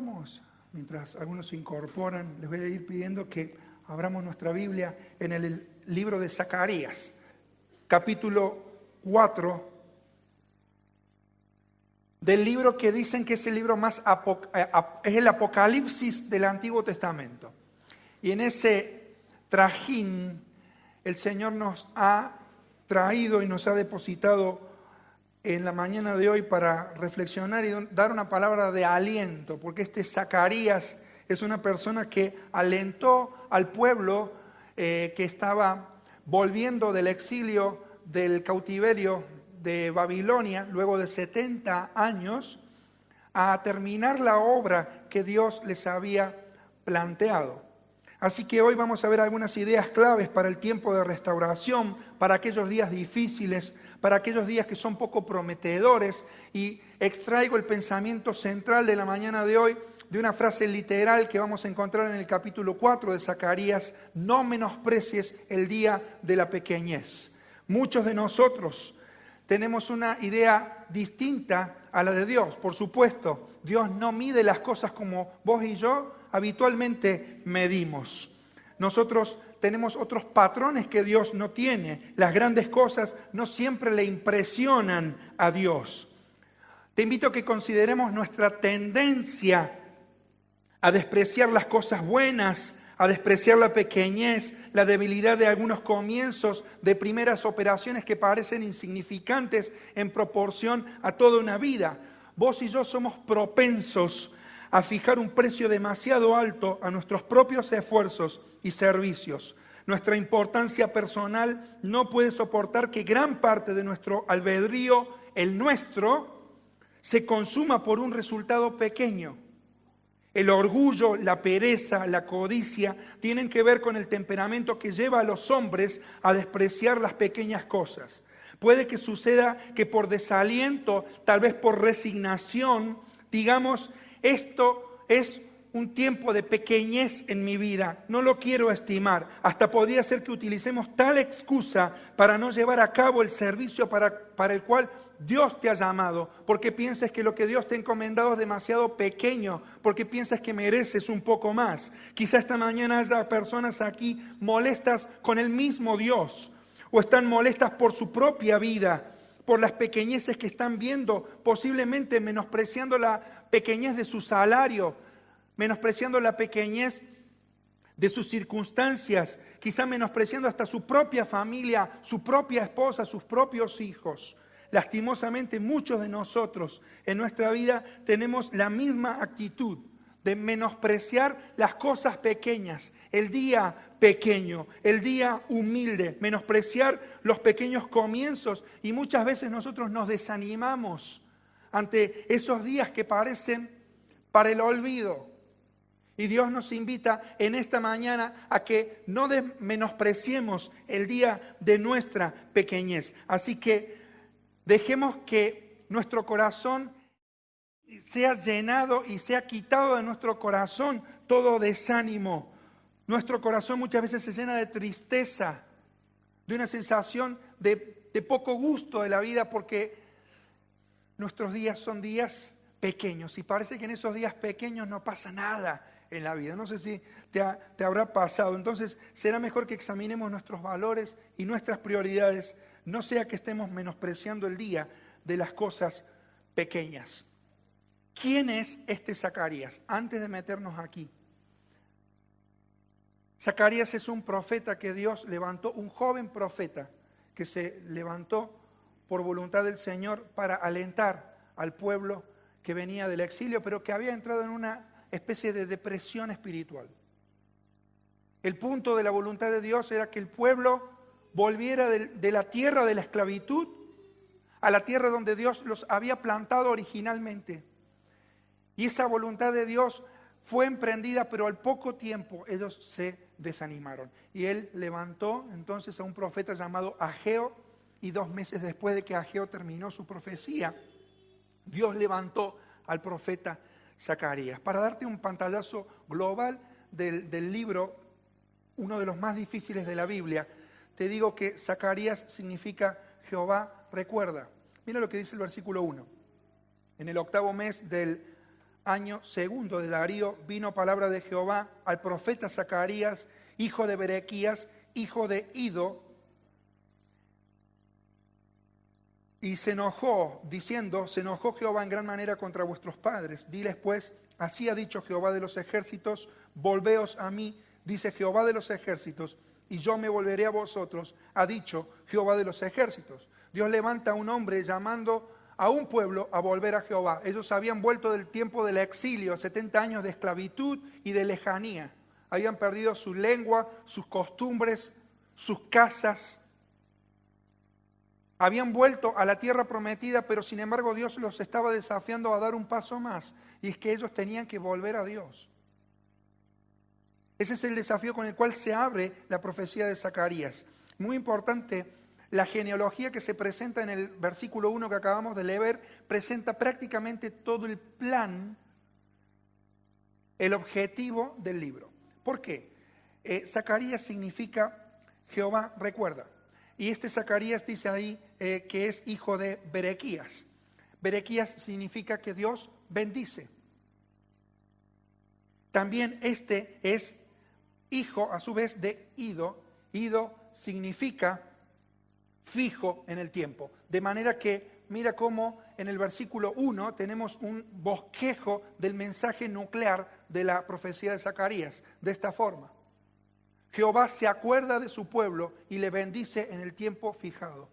Vamos, mientras algunos se incorporan, les voy a ir pidiendo que abramos nuestra Biblia en el libro de Zacarías, capítulo 4, del libro que dicen que es el libro más es el Apocalipsis del Antiguo Testamento. Y en ese trajín el Señor nos ha traído y nos ha depositado en la mañana de hoy para reflexionar y dar una palabra de aliento, porque este Zacarías es una persona que alentó al pueblo que estaba volviendo del exilio, del cautiverio de Babilonia, luego de 70 años, a terminar la obra que Dios les había planteado. Así que hoy vamos a ver algunas ideas claves para el tiempo de restauración, para aquellos días difíciles, para aquellos días que son poco prometedores, y extraigo el pensamiento central de la mañana de hoy de una frase literal que vamos a encontrar en el capítulo 4 de Zacarías: no menosprecies el día de la pequeñez. Muchos de nosotros tenemos una idea distinta a la de Dios. Por supuesto, Dios no mide las cosas como vos y yo habitualmente medimos. Nosotros tenemos otros patrones que Dios no tiene. Las grandes cosas no siempre le impresionan a Dios. Te invito a que consideremos nuestra tendencia a despreciar las cosas buenas, a despreciar la pequeñez, la debilidad de algunos comienzos, de primeras operaciones que parecen insignificantes en proporción a toda una vida. Vos y yo somos propensos a fijar un precio demasiado alto a nuestros propios esfuerzos y servicios. Nuestra importancia personal no puede soportar que gran parte de nuestro albedrío, el nuestro, se consuma por un resultado pequeño. El orgullo, la pereza, la codicia tienen que ver con el temperamento que lleva a los hombres a despreciar las pequeñas cosas. Puede que suceda que por desaliento, tal vez por resignación, digamos: esto es un tiempo de pequeñez en mi vida, no lo quiero estimar. Hasta podría ser que utilicemos tal excusa para no llevar a cabo el servicio para el cual Dios te ha llamado, porque piensas que lo que Dios te ha encomendado es demasiado pequeño, porque piensas que mereces un poco más. Quizá esta mañana haya personas aquí molestas con el mismo Dios, o están molestas por su propia vida, por las pequeñeces que están viendo, posiblemente menospreciando la pequeñez de su salario, menospreciando la pequeñez de sus circunstancias, quizá menospreciando hasta su propia familia, su propia esposa, sus propios hijos. Lastimosamente, muchos de nosotros en nuestra vida tenemos la misma actitud de menospreciar las cosas pequeñas, el día pequeño, el día humilde, menospreciar los pequeños comienzos, y muchas veces nosotros nos desanimamos ante esos días que parecen para el olvido. Y Dios nos invita en esta mañana a que no menospreciemos el día de nuestra pequeñez. Así que dejemos que nuestro corazón sea llenado y sea quitado de nuestro corazón todo desánimo. Nuestro corazón muchas veces se llena de tristeza, de una sensación de poco gusto de la vida, porque nuestros días son días pequeños y parece que en esos días pequeños no pasa nada en la vida. No sé si te habrá pasado. Entonces será mejor que examinemos nuestros valores y nuestras prioridades, no sea que estemos menospreciando el día de las cosas pequeñas. ¿Quién es este Zacarías? Antes de meternos aquí, Zacarías es un profeta que Dios levantó, un joven profeta que se levantó por voluntad del Señor para alentar al pueblo que venía del exilio, pero que había entrado en una especie de depresión espiritual. El punto de la voluntad de Dios era que el pueblo volviera de la tierra de la esclavitud a la tierra donde Dios los había plantado originalmente. Y esa voluntad de Dios fue emprendida, pero al poco tiempo ellos se desanimaron. Y él levantó entonces a un profeta llamado Ageo, y 2 meses después de que Ageo terminó su profecía, Dios levantó al profeta Zacarías. Para darte un pantallazo global del libro, uno de los más difíciles de la Biblia, te digo que Zacarías significa Jehová recuerda. Mira lo que dice el versículo 1. En el 8º mes del año segundo de Darío, vino palabra de Jehová al profeta Zacarías, hijo de Berequías, hijo de Ido, y se enojó, diciendo, se enojó Jehová en gran manera contra vuestros padres. Diles pues, así ha dicho Jehová de los ejércitos, volveos a mí, dice Jehová de los ejércitos, y yo me volveré a vosotros, ha dicho Jehová de los ejércitos. Dios levanta a un hombre llamando a un pueblo a volver a Jehová. Ellos habían vuelto del tiempo del exilio, 70 años de esclavitud y de lejanía. Habían perdido su lengua, sus costumbres, sus casas. Habían vuelto a la tierra prometida, pero sin embargo Dios los estaba desafiando a dar un paso más. Y es que ellos tenían que volver a Dios. Ese es el desafío con el cual se abre la profecía de Zacarías. Muy importante, la genealogía que se presenta en el versículo 1 que acabamos de leer, presenta prácticamente todo el plan, el objetivo del libro. ¿Por qué? Zacarías significa Jehová recuerda. Y este Zacarías dice ahí que es hijo de Berequías. Berequías significa que Dios bendice. También este es hijo a su vez de Ido. Ido significa fijo en el tiempo. De manera que mira cómo en el versículo 1 tenemos un bosquejo del mensaje nuclear de la profecía de Zacarías. De esta forma. Jehová se acuerda de su pueblo y le bendice en el tiempo fijado.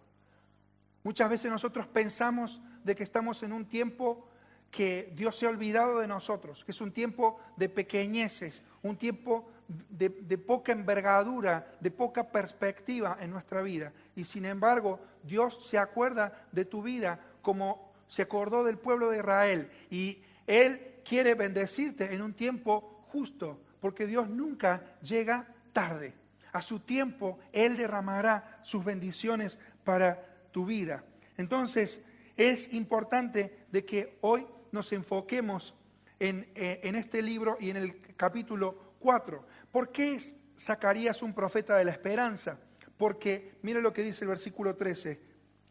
Muchas veces nosotros pensamos de que estamos en un tiempo que Dios se ha olvidado de nosotros, que es un tiempo de pequeñeces, un tiempo de poca envergadura, de poca perspectiva en nuestra vida. Y sin embargo, Dios se acuerda de tu vida como se acordó del pueblo de Israel. Y Él quiere bendecirte en un tiempo justo, porque Dios nunca llega tarde. A su tiempo, Él derramará sus bendiciones para tu vida. Entonces, es importante de que hoy nos enfoquemos en este libro y en el capítulo 4. ¿Por qué es Zacarías un profeta de la esperanza? Porque, mira lo que dice el versículo 13.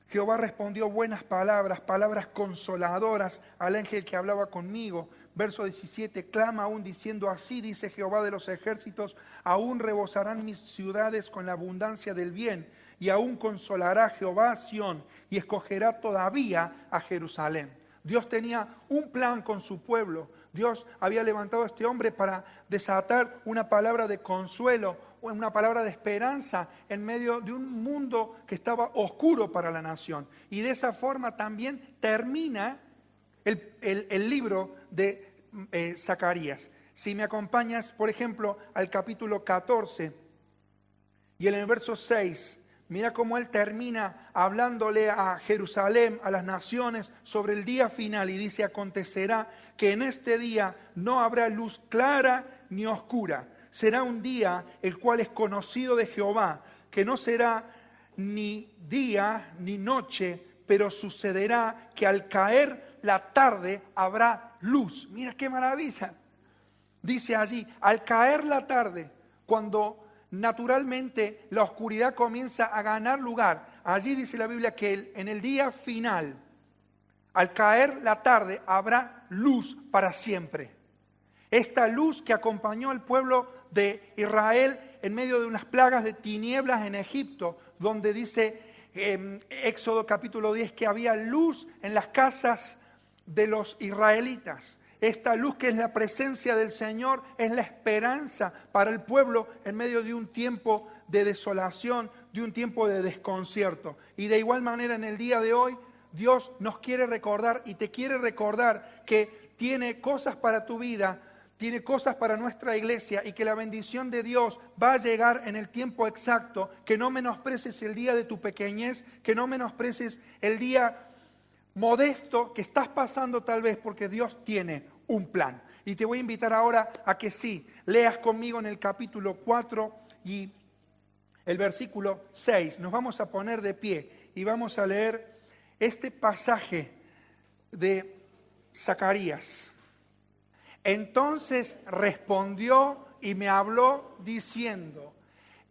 Jehová respondió buenas palabras, palabras consoladoras al ángel que hablaba conmigo. Verso 17, clama aún diciendo, así dice Jehová de los ejércitos, aún rebosarán mis ciudades con la abundancia del bien, y aún consolará Jehová a Sión, y escogerá todavía a Jerusalén. Dios tenía un plan con su pueblo. Dios había levantado a este hombre para desatar una palabra de consuelo, una palabra de esperanza en medio de un mundo que estaba oscuro para la nación. Y de esa forma también termina el libro de Zacarías. Si me acompañas, por ejemplo, al capítulo 14 y en el verso 6, mira cómo él termina hablándole a Jerusalén, a las naciones, sobre el día final. Y dice, acontecerá que en este día no habrá luz clara ni oscura. Será un día el cual es conocido de Jehová, que no será ni día ni noche, pero sucederá que al caer la tarde habrá luz. Mira qué maravilla. Dice allí, al caer la tarde, cuando naturalmente la oscuridad comienza a ganar lugar. Allí dice la Biblia que en el día final, al caer la tarde, habrá luz para siempre. Esta luz que acompañó al pueblo de Israel en medio de unas plagas de tinieblas en Egipto, donde dice Éxodo capítulo 10 que había luz en las casas de los israelitas. Esta luz que es la presencia del Señor es la esperanza para el pueblo en medio de un tiempo de desolación, de un tiempo de desconcierto. Y de igual manera en el día de hoy Dios nos quiere recordar y te quiere recordar que tiene cosas para tu vida, tiene cosas para nuestra iglesia y que la bendición de Dios va a llegar en el tiempo exacto. Que no menosprecies el día de tu pequeñez, que no menosprecies el día modesto que estás pasando tal vez, porque Dios tiene un plan. Y te voy a invitar ahora a que sí, leas conmigo en el capítulo 4 y el versículo 6. Nos vamos a poner de pie y vamos a leer este pasaje de Zacarías. Entonces respondió y me habló diciendo,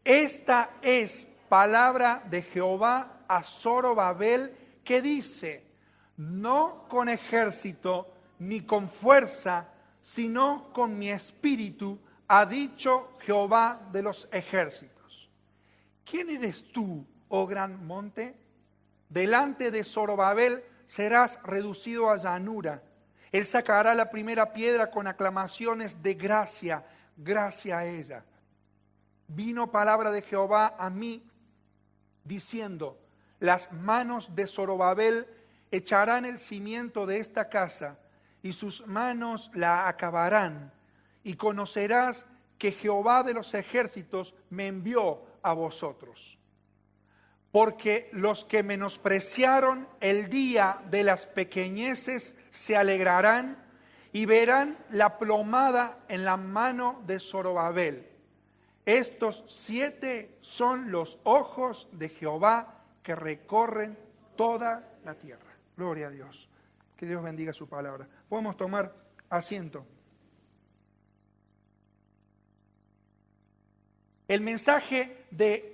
esta es palabra de Jehová a Zorobabel, que dice, no con ejército ni con fuerza, sino con mi espíritu, ha dicho Jehová de los ejércitos. ¿Quién eres tú, oh gran monte? Delante de Zorobabel serás reducido a llanura. Él sacará la primera piedra con aclamaciones de gracia, gracia a ella. Vino palabra de Jehová a mí, diciendo: las manos de Zorobabel echarán el cimiento de esta casa, y sus manos la acabarán, y conocerás que Jehová de los ejércitos me envió a vosotros. Porque los que menospreciaron el día de las pequeñeces se alegrarán y verán la plomada en la mano de Zorobabel. Estos 7 son los ojos de Jehová que recorren toda la tierra. Gloria a Dios. Que Dios bendiga su palabra. Podemos tomar asiento. El mensaje de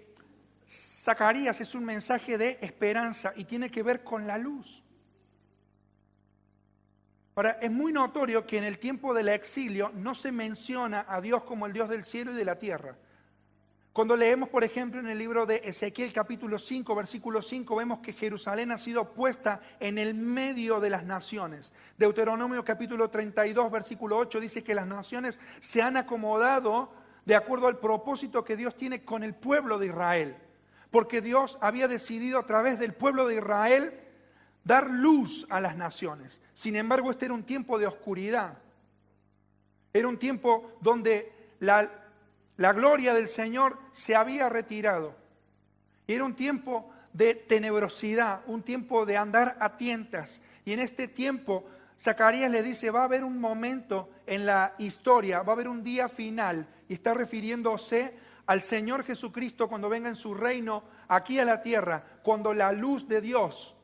Zacarías es un mensaje de esperanza y tiene que ver con la luz. Ahora, es muy notorio que en el tiempo del exilio no se menciona a Dios como el Dios del cielo y de la tierra. Cuando leemos, por ejemplo, en el libro de Ezequiel capítulo 5, versículo 5, vemos que Jerusalén ha sido puesta en el medio de las naciones. Deuteronomio capítulo 32, versículo 8 dice que las naciones se han acomodado de acuerdo al propósito que Dios tiene con el pueblo de Israel. Porque Dios había decidido a través del pueblo de Israel dar luz a las naciones. Sin embargo, este era un tiempo de oscuridad. Era un tiempo donde la gloria del Señor se había retirado. Era un tiempo de tenebrosidad, un tiempo de andar a tientas. Y en este tiempo, Zacarías le dice, va a haber un momento en la historia, va a haber un día final. Y está refiriéndose al Señor Jesucristo cuando venga en su reino aquí a la tierra, cuando la luz de Dios,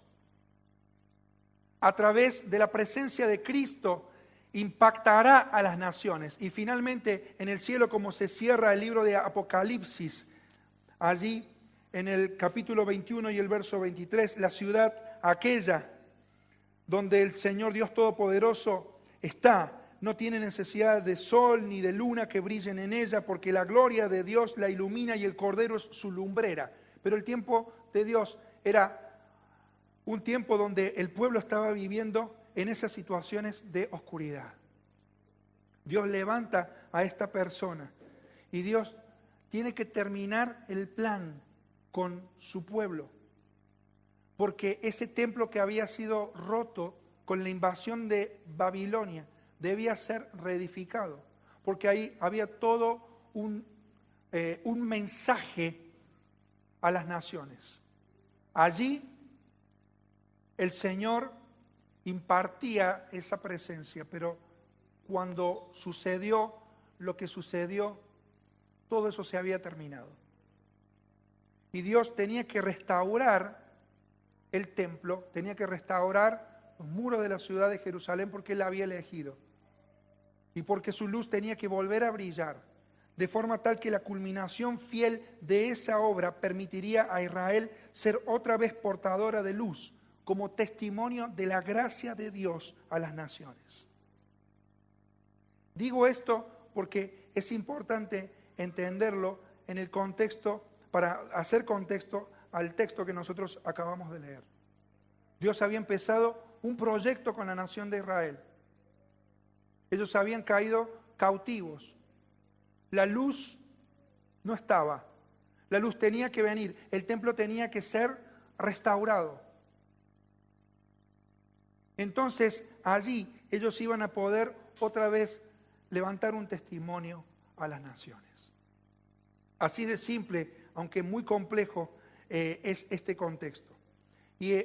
a través de la presencia de Cristo, impactará a las naciones. Y finalmente en el cielo, como se cierra el libro de Apocalipsis, allí en el capítulo 21 y el verso 23, la ciudad aquella donde el Señor Dios Todopoderoso está, no tiene necesidad de sol ni de luna que brillen en ella, porque la gloria de Dios la ilumina y el Cordero es su lumbrera. Pero el tiempo de Dios era un tiempo donde el pueblo estaba viviendo en esas situaciones de oscuridad. Dios levanta a esta persona y Dios tiene que terminar el plan con su pueblo, porque ese templo que había sido roto con la invasión de Babilonia debía ser reedificado, porque ahí había todo un mensaje a las naciones. Allí el Señor impartía esa presencia, pero cuando sucedió lo que sucedió, todo eso se había terminado. Y Dios tenía que restaurar el templo, tenía que restaurar los muros de la ciudad de Jerusalén porque Él la había elegido. Y porque su luz tenía que volver a brillar, de forma tal que la culminación fiel de esa obra permitiría a Israel ser otra vez portadora de luz, como testimonio de la gracia de Dios a las naciones. Digo esto porque es importante entenderlo en el contexto, para hacer contexto al texto que nosotros acabamos de leer. Dios había empezado un proyecto con la nación de Israel. Ellos habían caído cautivos. La luz no estaba. La luz tenía que venir. El templo tenía que ser restaurado. Entonces allí ellos iban a poder otra vez levantar un testimonio a las naciones. Así de simple, aunque muy complejo, es este contexto. Y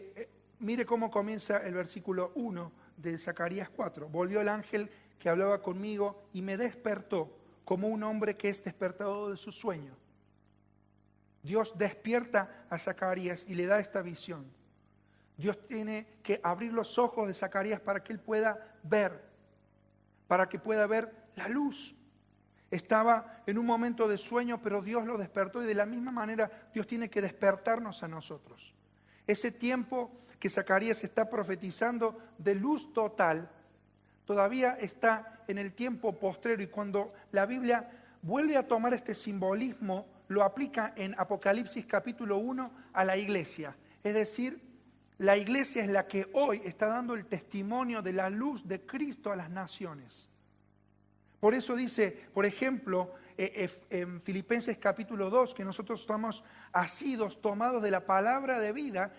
mire cómo comienza el versículo 1 de Zacarías 4. Volvió el ángel que hablaba conmigo y me despertó como un hombre que es despertado de su sueño. Dios despierta a Zacarías y le da esta visión. Dios tiene que abrir los ojos de Zacarías para que él pueda ver, para que pueda ver la luz. Estaba en un momento de sueño, pero Dios lo despertó y de la misma manera Dios tiene que despertarnos a nosotros. Ese tiempo que Zacarías está profetizando de luz total todavía está en el tiempo postrero, y cuando la Biblia vuelve a tomar este simbolismo, lo aplica en Apocalipsis capítulo 1 a la iglesia. Es decir, la iglesia es la que hoy está dando el testimonio de la luz de Cristo a las naciones. Por eso dice, por ejemplo, en Filipenses capítulo 2, que nosotros estamos asidos, tomados de la palabra de vida,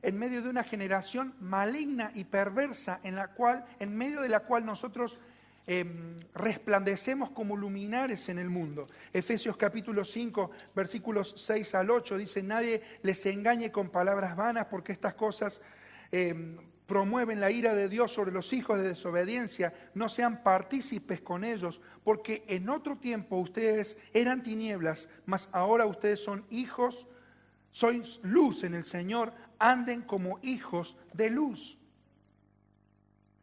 en medio de una generación maligna y perversa, en medio de la cual nosotros resplandecemos como luminares en el mundo. Efesios capítulo 5, versículos 6 al 8, dice: nadie les engañe con palabras vanas, porque estas cosas promueven la ira de Dios sobre los hijos de desobediencia. No sean partícipes con ellos, porque en otro tiempo ustedes eran tinieblas, mas ahora ustedes son hijos, sois luz en el Señor, anden como hijos de luz.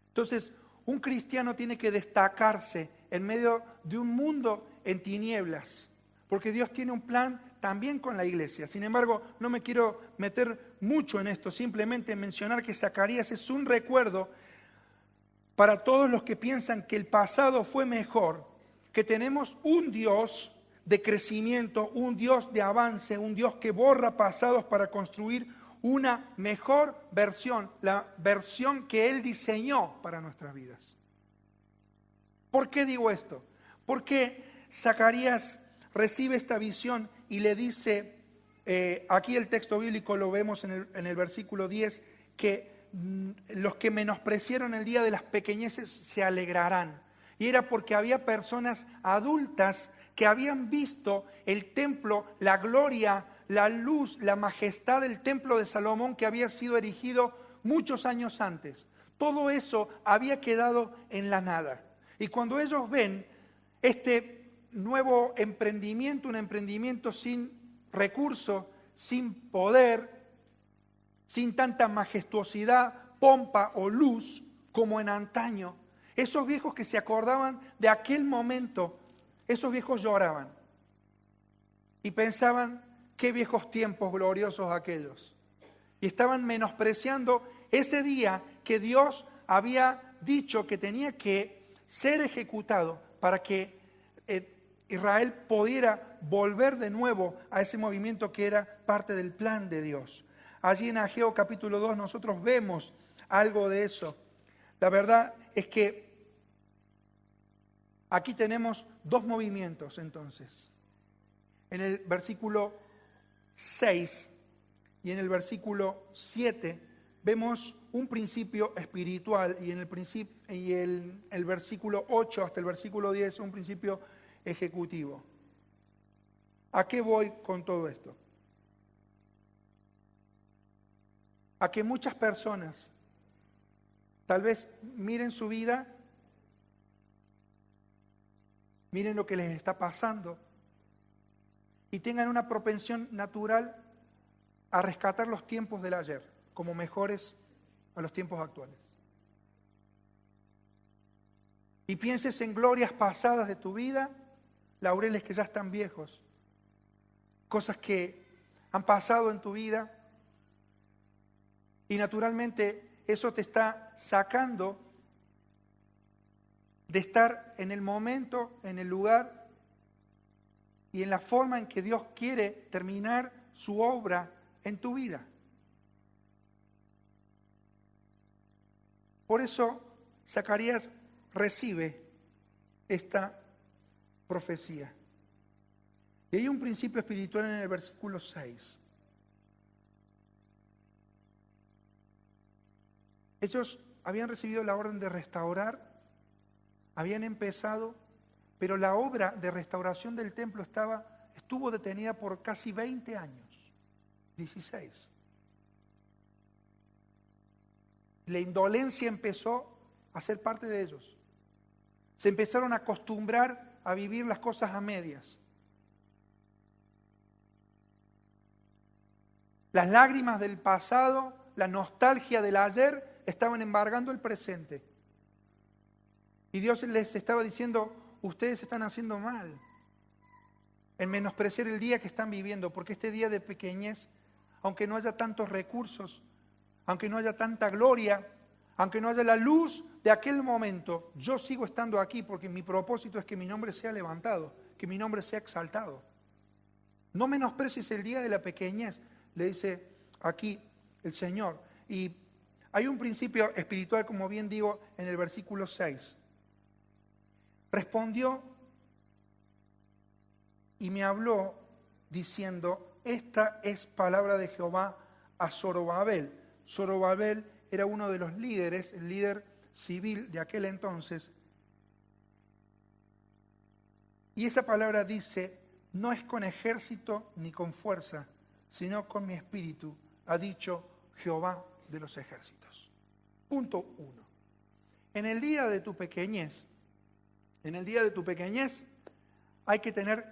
Entonces, un cristiano tiene que destacarse en medio de un mundo en tinieblas, porque Dios tiene un plan también con la iglesia. Sin embargo, no me quiero meter mucho en esto, simplemente mencionar que Zacarías es un recuerdo para todos los que piensan que el pasado fue mejor, que tenemos un Dios de crecimiento, un Dios de avance, un Dios que borra pasados para construir una mejor versión, la versión que Él diseñó para nuestras vidas. ¿Por qué digo esto? Porque Zacarías recibe esta visión y le dice, aquí el texto bíblico lo vemos en el versículo 10, que los que menospreciaron el día de las pequeñeces se alegrarán. Y era porque había personas adultas que habían visto el templo, la gloria, la luz, la majestad del templo de Salomón que había sido erigido muchos años antes. Todo eso había quedado en la nada. Y cuando ellos ven este nuevo emprendimiento, un emprendimiento sin recursos, sin poder, sin tanta majestuosidad, pompa o luz como en antaño, esos viejos que se acordaban de aquel momento, esos viejos lloraban y pensaban: qué viejos tiempos gloriosos aquellos. Y estaban menospreciando ese día que Dios había dicho que tenía que ser ejecutado para que Israel pudiera volver de nuevo a ese movimiento que era parte del plan de Dios. Allí en Ageo capítulo 2 nosotros vemos algo de eso. La verdad es que aquí tenemos dos movimientos entonces. En el versículo 6 y en el versículo 7 vemos un principio espiritual, y en el versículo 8 hasta el versículo 10 un principio ejecutivo. ¿A qué voy con todo esto? A que muchas personas tal vez miren su vida, miren lo que les está pasando, y tengan una propensión natural a rescatar los tiempos del ayer como mejores a los tiempos actuales. Y pienses en glorias pasadas de tu vida, laureles que ya están viejos, cosas que han pasado en tu vida, y naturalmente eso te está sacando de estar en el momento, en el lugar y en la forma en que Dios quiere terminar su obra en tu vida. Por eso Zacarías recibe esta profecía. Y hay un principio espiritual en el versículo 6. Ellos habían recibido la orden de restaurar, habían empezado, pero la obra de restauración del templo estuvo detenida por casi 20 años, 16. La indolencia empezó a ser parte de ellos. Se empezaron a acostumbrar a vivir las cosas a medias. Las lágrimas del pasado, la nostalgia del ayer estaban embargando el presente. Y Dios les estaba diciendo: ustedes están haciendo mal en menospreciar el día que están viviendo, porque este día de pequeñez, aunque no haya tantos recursos, aunque no haya tanta gloria, aunque no haya la luz de aquel momento yo sigo estando aquí porque mi propósito es que mi nombre sea levantado, que mi nombre sea exaltado. No menosprecies el día de la pequeñez, le dice aquí el Señor. Y hay un principio espiritual, como bien digo, en el versículo 6. Respondió y me habló diciendo, esta es palabra de Jehová a Zorobabel. Zorobabel era uno de los líderes, el líder civil de aquel entonces. Y esa palabra dice, no es con ejército ni con fuerza, sino con mi espíritu, ha dicho Jehová de los ejércitos. Punto 1. En el día de tu pequeñez, hay que tener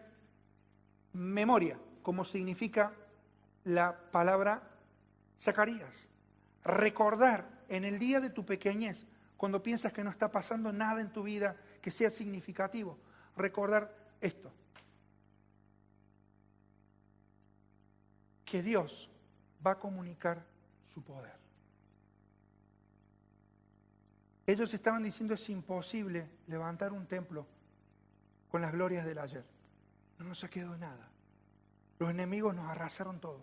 memoria, como significa la palabra Zacarías. Recordar en el día de tu pequeñez, cuando piensas que no está pasando nada en tu vida que sea significativo, recordar esto. Que Dios va a comunicar su poder. Ellos estaban diciendo, es imposible levantar un templo con las glorias del ayer. No nos quedó nada. Los enemigos nos arrasaron todo.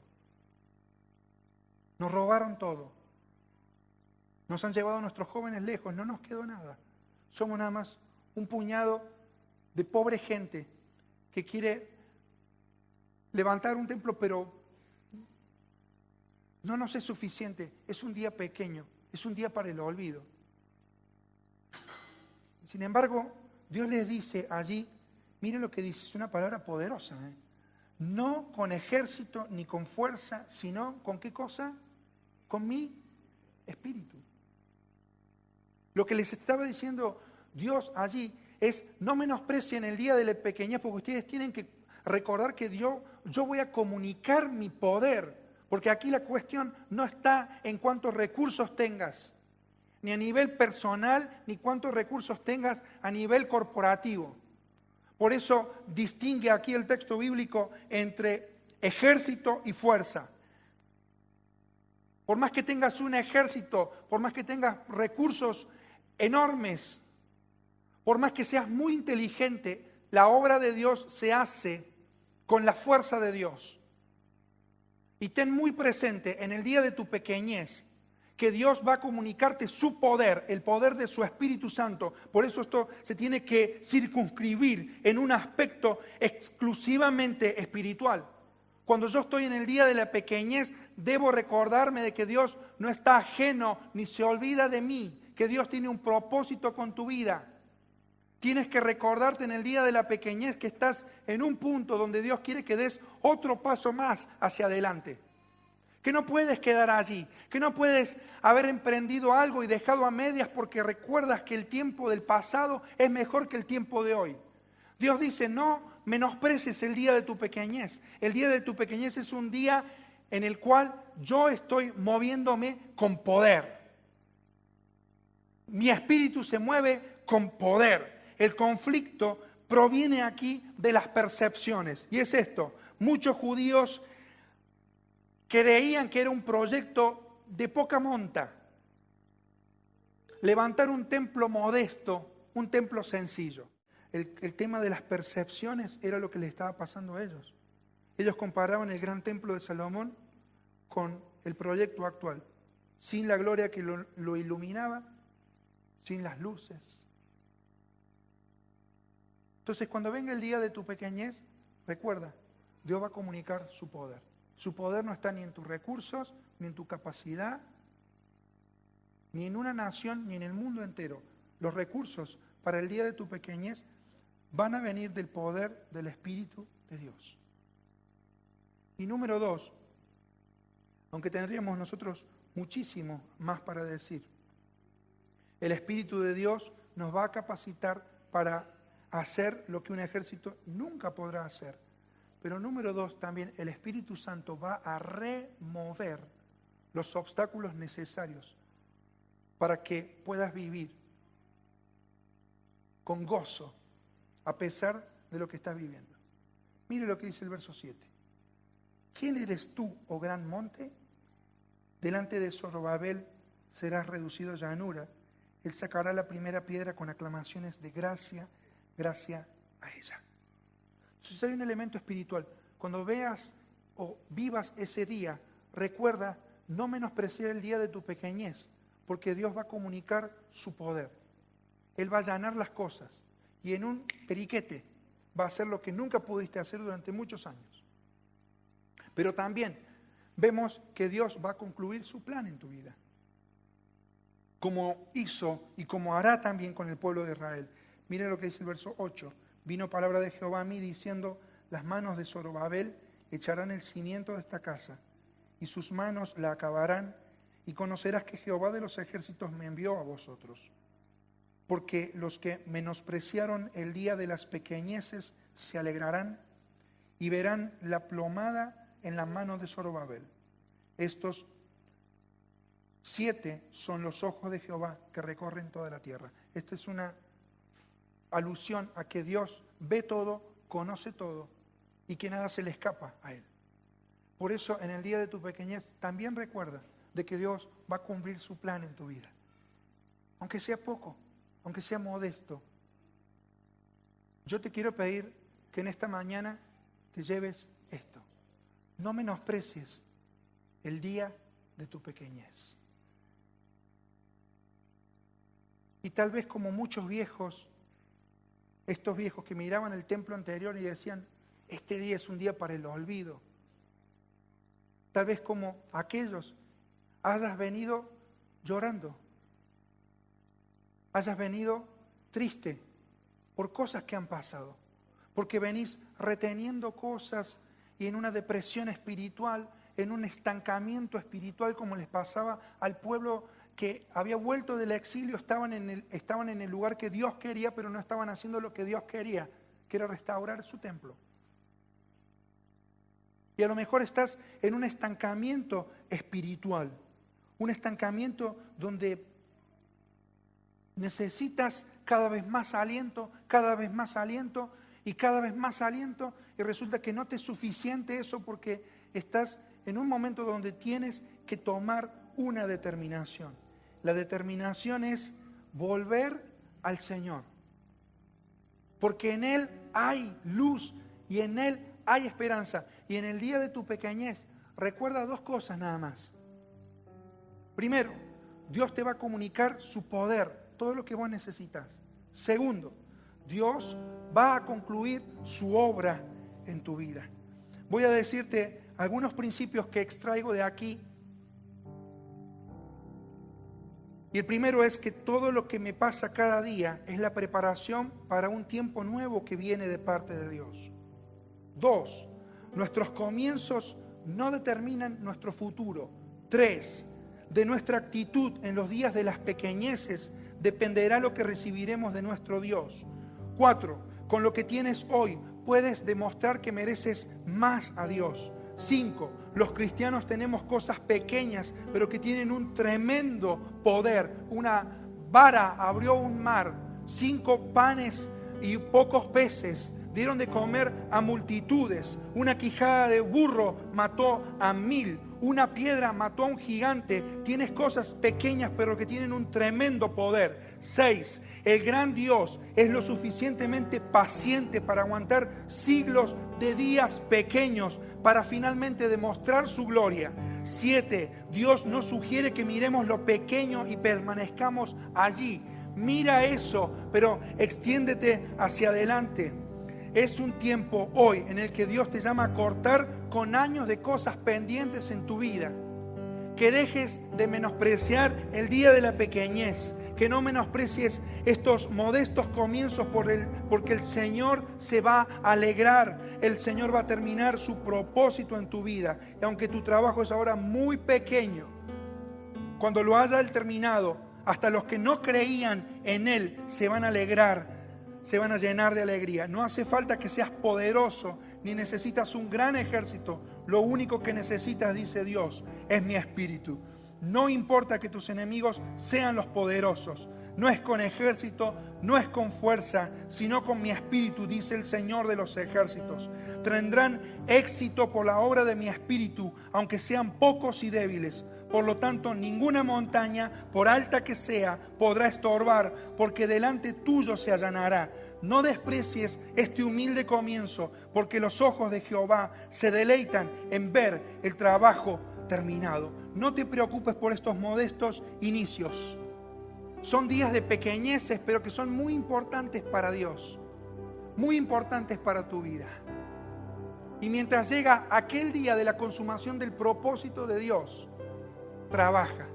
Nos robaron todo. Nos han llevado a nuestros jóvenes lejos. No nos quedó nada. Somos nada más un puñado de pobre gente que quiere levantar un templo, pero no nos es suficiente. Es un día pequeño. Es un día para el olvido. Sin embargo, Dios les dice allí, miren lo que dice, es una palabra poderosa. No con ejército ni con fuerza, sino ¿con qué cosa? Con mi espíritu. Lo que les estaba diciendo Dios allí es, no menosprecien el día de la pequeñez, porque ustedes tienen que recordar que yo voy a comunicar mi poder, porque aquí la cuestión no está en cuántos recursos tengas, ni a nivel personal, ni cuántos recursos tengas a nivel corporativo. Por eso distingue aquí el texto bíblico entre ejército y fuerza. Por más que tengas un ejército, por más que tengas recursos enormes, por más que seas muy inteligente, la obra de Dios se hace con la fuerza de Dios. Y ten muy presente en el día de tu pequeñez que Dios va a comunicarte su poder, el poder de su Espíritu Santo. Por eso esto se tiene que circunscribir en un aspecto exclusivamente espiritual. Cuando yo estoy en el día de la pequeñez, debo recordarme de que Dios no está ajeno ni se olvida de mí, que Dios tiene un propósito con tu vida. Tienes que recordarte en el día de la pequeñez que estás en un punto donde Dios quiere que des otro paso más hacia adelante. Que no puedes quedar allí, que no puedes haber emprendido algo y dejado a medias porque recuerdas que el tiempo del pasado es mejor que el tiempo de hoy. Dios dice, no menosprecies el día de tu pequeñez. El día de tu pequeñez es un día en el cual yo estoy moviéndome con poder. Mi espíritu se mueve con poder. El conflicto proviene aquí de las percepciones. Y es esto, muchos judíos creían que era un proyecto de poca monta. Levantar un templo modesto, un templo sencillo. El tema de las percepciones era lo que les estaba pasando a ellos. Ellos comparaban el gran templo de Salomón con el proyecto actual, sin la gloria que lo iluminaba, sin las luces. Entonces, cuando venga el día de tu pequeñez, recuerda, Dios va a comunicar su poder. Su poder no está ni en tus recursos, ni en tu capacidad, ni en una nación, ni en el mundo entero. Los recursos para el día de tu pequeñez van a venir del poder del Espíritu de Dios. Y número 2, aunque tendríamos nosotros muchísimo más para decir, el Espíritu de Dios nos va a capacitar para hacer lo que un ejército nunca podrá hacer. Pero número 2, también el Espíritu Santo va a remover los obstáculos necesarios para que puedas vivir con gozo a pesar de lo que estás viviendo. Mire lo que dice el verso 7. ¿Quién eres tú, oh gran monte? Delante de Zorobabel serás reducido a llanura, Él sacará la primera piedra con aclamaciones de gracia, gracia a ella. Entonces hay un elemento espiritual. Cuando veas o vivas ese día, recuerda no menospreciar el día de tu pequeñez, porque Dios va a comunicar su poder. Él va a allanar las cosas y en un periquete va a hacer lo que nunca pudiste hacer durante muchos años. Pero también vemos que Dios va a concluir su plan en tu vida, como hizo y como hará también con el pueblo de Israel. Miren lo que dice el verso 8. Vino palabra de Jehová a mí diciendo, las manos de Zorobabel echarán el cimiento de esta casa, y sus manos la acabarán, y conocerás que Jehová de los ejércitos me envió a vosotros. Porque los que menospreciaron el día de las pequeñeces se alegrarán, y verán la plomada en la mano de Zorobabel. Estos 7 son los ojos de Jehová que recorren toda la tierra. Esta es una alusión a que Dios ve todo, conoce todo y que nada se le escapa a Él. Por eso en el día de tu pequeñez también recuerda de que Dios va a cumplir su plan en tu vida. Aunque sea poco, aunque sea modesto. Yo te quiero pedir que en esta mañana te lleves esto. No menosprecies el día de tu pequeñez. Y tal vez como muchos viejos, estos viejos que miraban el templo anterior y decían, este día es un día para el olvido. Tal vez como aquellos, hayas venido llorando, hayas venido triste por cosas que han pasado, porque venís reteniendo cosas y en una depresión espiritual, en un estancamiento espiritual como les pasaba al pueblo que había vuelto del exilio, estaban en el lugar que Dios quería, pero no estaban haciendo lo que Dios quería, que era restaurar su templo. Y a lo mejor estás en un estancamiento espiritual, un estancamiento donde necesitas cada vez más aliento, cada vez más aliento y cada vez más aliento, y resulta que no te es suficiente eso porque estás en un momento donde tienes que tomar una determinación. La determinación es volver al Señor, porque en Él hay luz y en Él hay esperanza. Y en el día de tu pequeñez, recuerda 2 cosas nada más. Primero, Dios te va a comunicar su poder, todo lo que vos necesitas. Segundo, Dios va a concluir su obra en tu vida. Voy a decirte algunos principios que extraigo de aquí. Y el primero es que todo lo que me pasa cada día es la preparación para un tiempo nuevo que viene de parte de Dios. 2, nuestros comienzos no determinan nuestro futuro. 3, de nuestra actitud en los días de las pequeñeces dependerá lo que recibiremos de nuestro Dios. 4, con lo que tienes hoy puedes demostrar que mereces más a Dios. 5, los cristianos tenemos cosas pequeñas, pero que tienen un tremendo poder. Una vara abrió un mar, 5 panes y pocos peces dieron de comer a multitudes. Una quijada de burro mató a 1000. Una piedra mató a un gigante. Tienes cosas pequeñas, pero que tienen un tremendo poder. 6, el gran Dios es lo suficientemente paciente para aguantar siglos de días pequeños para finalmente demostrar su gloria. 7, Dios nos sugiere que miremos lo pequeño y permanezcamos allí. Mira eso, pero extiéndete hacia adelante. Es un tiempo hoy en el que Dios te llama a cortar con años de cosas pendientes en tu vida. Que dejes de menospreciar el día de la pequeñez. Que no menosprecies estos modestos comienzos porque el Señor se va a alegrar. El Señor va a terminar su propósito en tu vida. Y aunque tu trabajo es ahora muy pequeño, cuando lo haya Él terminado, hasta los que no creían en Él se van a alegrar, se van a llenar de alegría. No hace falta que seas poderoso, ni necesitas un gran ejército. Lo único que necesitas, dice Dios, es mi espíritu. No importa que tus enemigos sean los poderosos. No es con ejército, no es con fuerza, sino con mi espíritu, dice el Señor de los ejércitos. Tendrán éxito por la obra de mi espíritu, aunque sean pocos y débiles, Por lo tanto, ninguna montaña, por alta que sea, podrá estorbar, porque delante tuyo se allanará. No desprecies este humilde comienzo, porque los ojos de Jehová se deleitan en ver el trabajo terminado. No te preocupes por estos modestos inicios. Son días de pequeñeces, pero que son muy importantes para Dios, muy importantes para tu vida. Y mientras llega aquel día de la consumación del propósito de Dios, trabaja.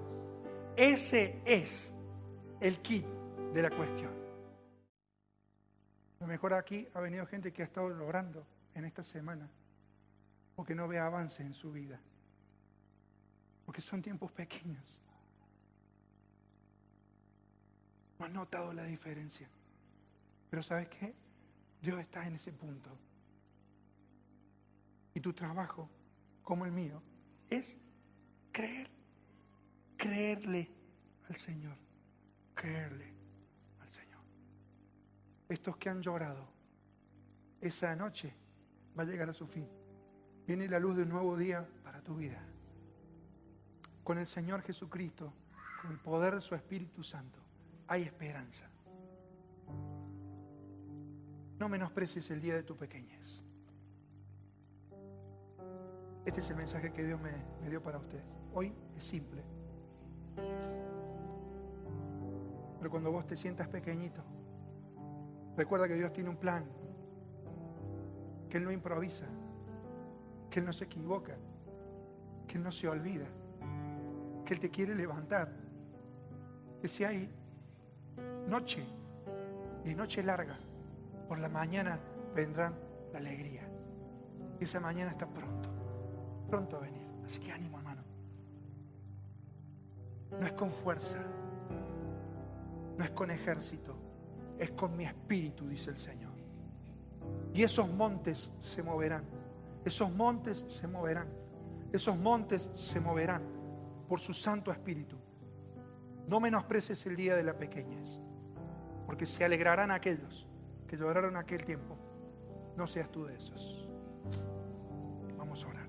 Ese es el kit de la cuestión. A lo mejor aquí ha venido gente que ha estado orando en esta semana porque no ve avance en su vida, porque son tiempos pequeños. No has notado la diferencia. Pero ¿sabes qué? Dios está en ese punto. Y tu trabajo, como el mío, es creerle al Señor. Creerle al Señor. Estos que han llorado, esa noche va a llegar a su fin. Viene la luz de un nuevo día para tu vida. Con el Señor Jesucristo, con el poder de su Espíritu Santo, hay esperanza. No menosprecies el día de tu pequeñez. Este es el mensaje que Dios me dio para ustedes. Hoy es simple. Pero cuando vos te sientas pequeñito, recuerda que Dios tiene un plan. Que Él no improvisa. Que Él no se equivoca. Que Él no se olvida. Que Él te quiere levantar. Que si hay noche y noche larga, por la mañana vendrá la alegría. Y esa mañana está pronto a venir. Así que ánimo, hermano. No es con fuerza, no es con ejército, es con mi espíritu, dice el Señor. Y esos montes se moverán, esos montes se moverán, esos montes se moverán por su Santo Espíritu. No menosprecies el día de la pequeñez, porque se alegrarán aquellos que lloraron aquel tiempo. No seas tú de esos. Vamos a orar.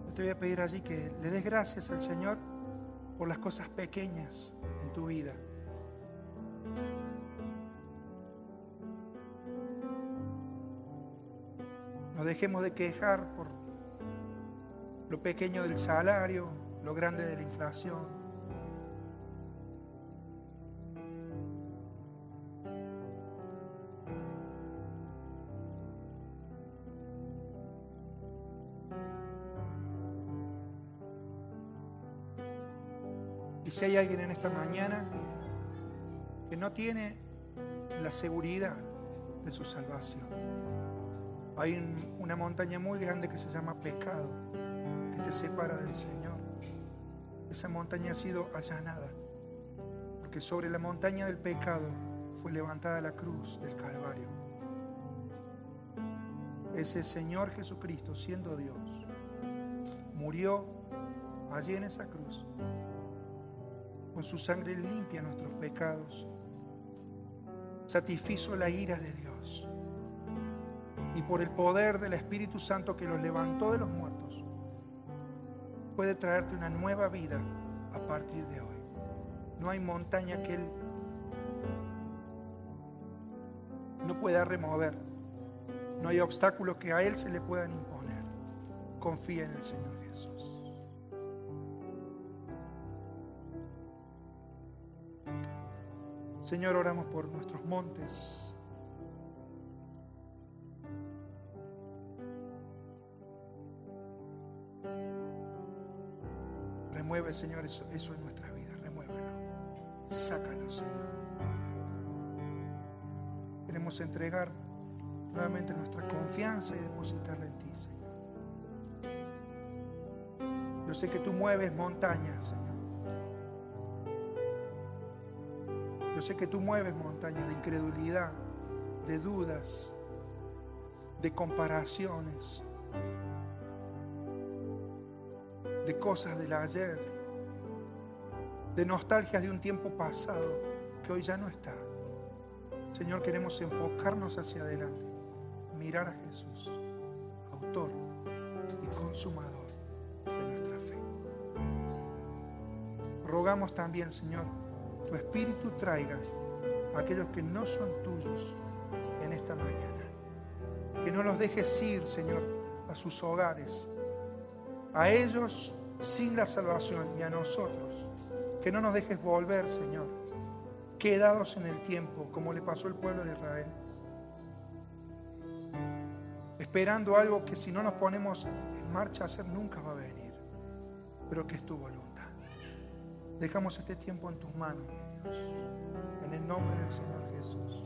Yo te voy a pedir allí que le des gracias al Señor por las cosas pequeñas en tu vida. No dejemos de quejar por lo pequeño del salario, lo grande de la inflación. Y si hay alguien en esta mañana que no tiene la seguridad de su salvación, hay una montaña muy grande que se llama pecado, que te separa del Señor. Esa montaña ha sido allanada, porque sobre la montaña del pecado fue levantada la cruz del Calvario. Ese Señor Jesucristo, siendo Dios, murió allí en esa cruz. Con su sangre limpia nuestros pecados, satisfizo la ira de Dios. Y por el poder del Espíritu Santo que los levantó de los muertos, puede traerte una nueva vida a partir de hoy. No hay montaña que Él no pueda remover. No hay obstáculos que a Él se le puedan imponer. Confía en el Señor Jesús. Señor, oramos por nuestros montes. Remueve, Señor, eso en nuestra vida. Remuévelo. Sácalo, Señor. Queremos entregar nuevamente nuestra confianza y depositarla en ti, Señor. Yo sé que tú mueves montañas, Señor. Yo sé que tú mueves montañas de incredulidad, de dudas, de comparaciones, de cosas del ayer, de nostalgias de un tiempo pasado que hoy ya no está. Señor, queremos enfocarnos hacia adelante, mirar a Jesús, autor y consumador de nuestra fe. Rogamos también, Señor, tu Espíritu traiga a aquellos que no son tuyos en esta mañana. Que no los dejes ir, Señor, a sus hogares, a ellos sin la salvación y a nosotros. Que no nos dejes volver, Señor, quedados en el tiempo, como le pasó al pueblo de Israel, esperando algo que si no nos ponemos en marcha a hacer nunca va a venir, pero que es tu voluntad. Dejamos este tiempo en tus manos, mi Dios, en el nombre del Señor Jesús.